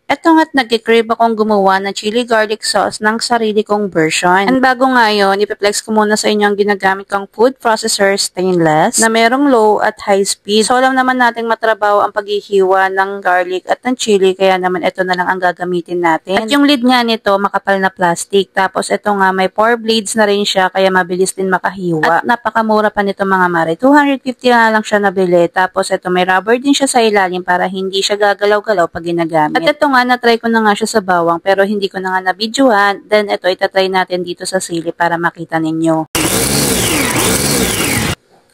Eto nga't nagkikrave akong gumawa ng chili garlic sauce ng sarili kong version. And bago nga yun, ipiplex ko muna sa inyo ang ginagamit kong food processor stainless na merong low at high speed. So alam naman nating matrabaho ang paghihiwa ng garlic at ng chili, kaya naman ito na lang ang gagamitin natin. At yung lid nga nito, makapal na plastic. Tapos ito nga, may 4 blades na rin siya, kaya mabilis din makahiwa. At napakamura pa nito mga mare. 250 na lang siya nabili. Tapos ito, may rubber din siya sa ilalim para hindi siya gagalaw-galaw pag ginagamit. At ito nga, na-try ko na nga siya sa bawang pero hindi ko na nga na-videohan. Then ito, itatry natin dito sa sili para makita ninyo.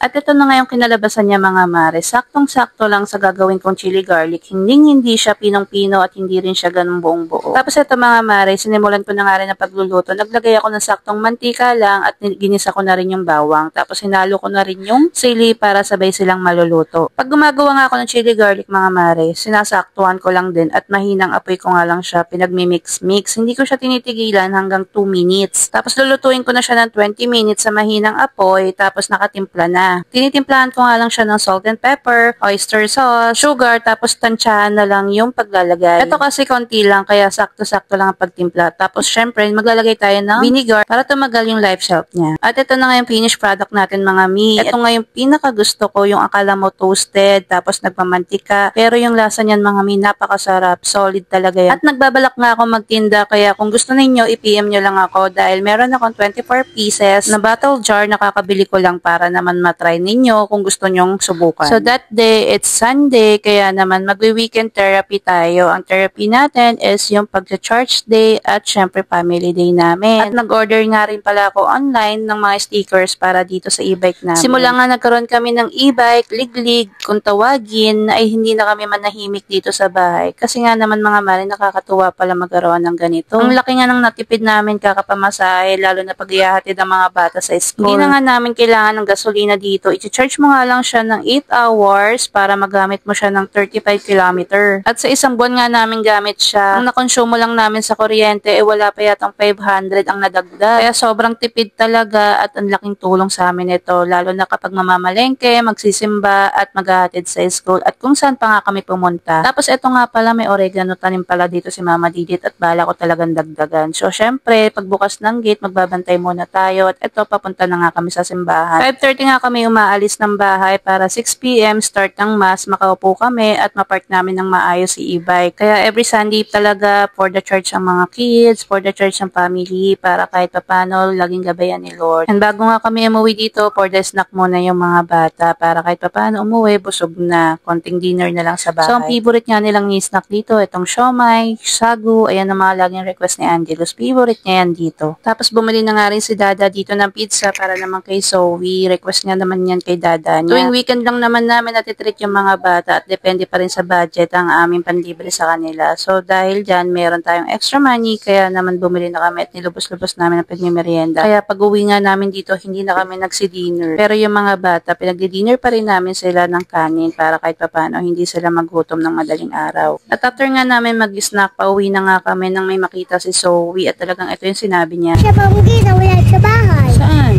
At ito na nga yung kinalabasan niya mga mare. Saktong-sakto lang sa gagawin kong chili garlic. Hindi siya pinong-pino at hindi rin siya ganun buong-buo. Tapos ito mga mare, sinimulan ko na nga rin na pagluluto. Naglagay ako ng saktong mantika lang at ginisa ko na rin yung bawang. Tapos hinalo ko na rin yung sili para sabay silang maluluto. Pag gumagawa nga ako ng chili garlic mga mare, sinasaktuhan ko lang din at mahinang apoy ko nga lang siya pinagmimix-mix. Hindi ko siya tinitigilan hanggang 2 minutes. Tapos lulutuin ko na siya ng 20 minutes sa mahinang apoy tapos nakatimpla na. Tinitimplahan ko nga lang siya ng salt and pepper, oyster sauce, sugar, tapos tansyahan na lang yung paglalagay. Ito kasi konti lang, kaya sakto-sakto lang ang pagtimpla. Tapos syempre, maglalagay tayo ng vinegar para tumagal yung life shelf niya. At ito na nga yung finished product natin mga mi. Ito nga yung pinakagusto ko, yung akala mo toasted, tapos nagmamantika. Pero yung lasa niyan mga mi, napakasarap, solid talaga yan. At nagbabalak nga ako magtinda, kaya kung gusto ninyo, i-PM nyo lang ako dahil meron akong 24 pieces na bottle jar na kakabili ko lang para naman try ninyo kung gusto nyong subukan. So that day, it's Sunday, kaya naman magwi-weekend therapy tayo. Ang therapy natin is yung pag-charge day at syempre family day namin. At nag-order nga rin pala ako online ng mga stickers para dito sa e-bike namin. Simula nga nagkaroon kami ng e-bike, liglig, kung tawagin, ay hindi na kami manahimik dito sa bahay. Kasi nga naman mga mare, nakakatuwa pala magkaroon ng ganito. Ang laki nga ng natipid namin kakapamasahe, lalo na pag ihahatid ang mga bata sa school. Hindi na nga namin kailangan ng gasolina dito. I-charge mo nga lang siya ng 8 hours para magamit mo siya ng 35 km. At sa isang buwan nga namin gamit siya. Ang nakonsumo lang namin sa kuryente, wala pa yatang 500 ang nadagdag. Kaya sobrang tipid talaga at ang laking tulong sa amin ito. Lalo na kapag mamamalengke, magsisimba at maghahatid sa school at kung saan pa nga kami pumunta. Tapos ito nga pala, may oregano tanim pala dito si Mama Didit at bala ko talagang dagdagan. So syempre, pagbukas ng gate, magbabantay muna tayo at ito, papunta na nga kami sa simbahan. 5:30 nga kami umaalis ng bahay para 6 PM start ng mass, makaupo kami at mapark namin ng maayos si e-bike. Kaya every Sunday talaga for the church ang mga kids, for the church ang family, para kahit papano laging gabayan ni Lord. And bago nga kami umuwi dito, for the snack muna yung mga bata para kahit papano umuwi, busog na, konting dinner na lang sa bahay. So ang favorite nga nilang ni-snack dito, itong siomai, sagu, ayan ang mga laging request ni Angelus. Favorite niya yan dito. Tapos bumili na nga rin si Dada dito ng pizza para naman kay Zoe. Request niya naman yan kay Dada niya. Tuwing weekend lang naman namin natitreat yung mga bata at depende pa rin sa budget ang aming panlibre sa kanila. So dahil dyan, meron tayong extra money, kaya naman bumili na kami at nilubos-lubos namin ang pagmimerienda. Kaya pag uwi nga namin dito, hindi na kami nagsi-dinner. Pero yung mga bata, pinagdi-dinner pa rin namin sila ng kanin para kahit papano hindi sila magutom ng madaling araw. At after nga namin mag-snack, pauwi na nga kami nang may makita si Zoe at talagang ito yung sinabi niya. Siya pa mungkin na wala sa bahay. Saan?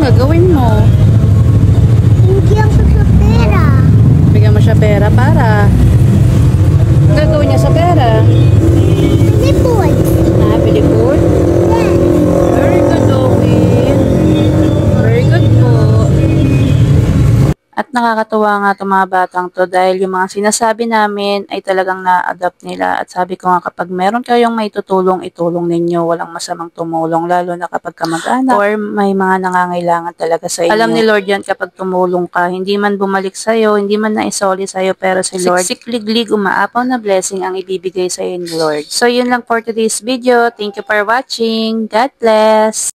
Gagawin mo? Bigyan ko sa pera. Bigyan mo siya pera para? Gagawin niya sa pera? Pilipod. Pilipod? Yes. Very good, Owen. Very good po. At nakakatuwa nga itong mga batang to dahil yung mga sinasabi namin ay talagang na-adapt nila. At sabi ko nga, kapag meron kayong may tutulong, itulong ninyo. Walang masamang tumulong, lalo na kapag kamag-anak or may mga nangangailangan talaga sa inyo. Alam ni Lord yan kapag tumulong ka, hindi man bumalik sa'yo, hindi man naisoli sa'yo, pero si Lord, sikliglig, umaapaw na blessing ang ibibigay sa'yo ni Lord. So yun lang for today's video. Thank you for watching. God bless!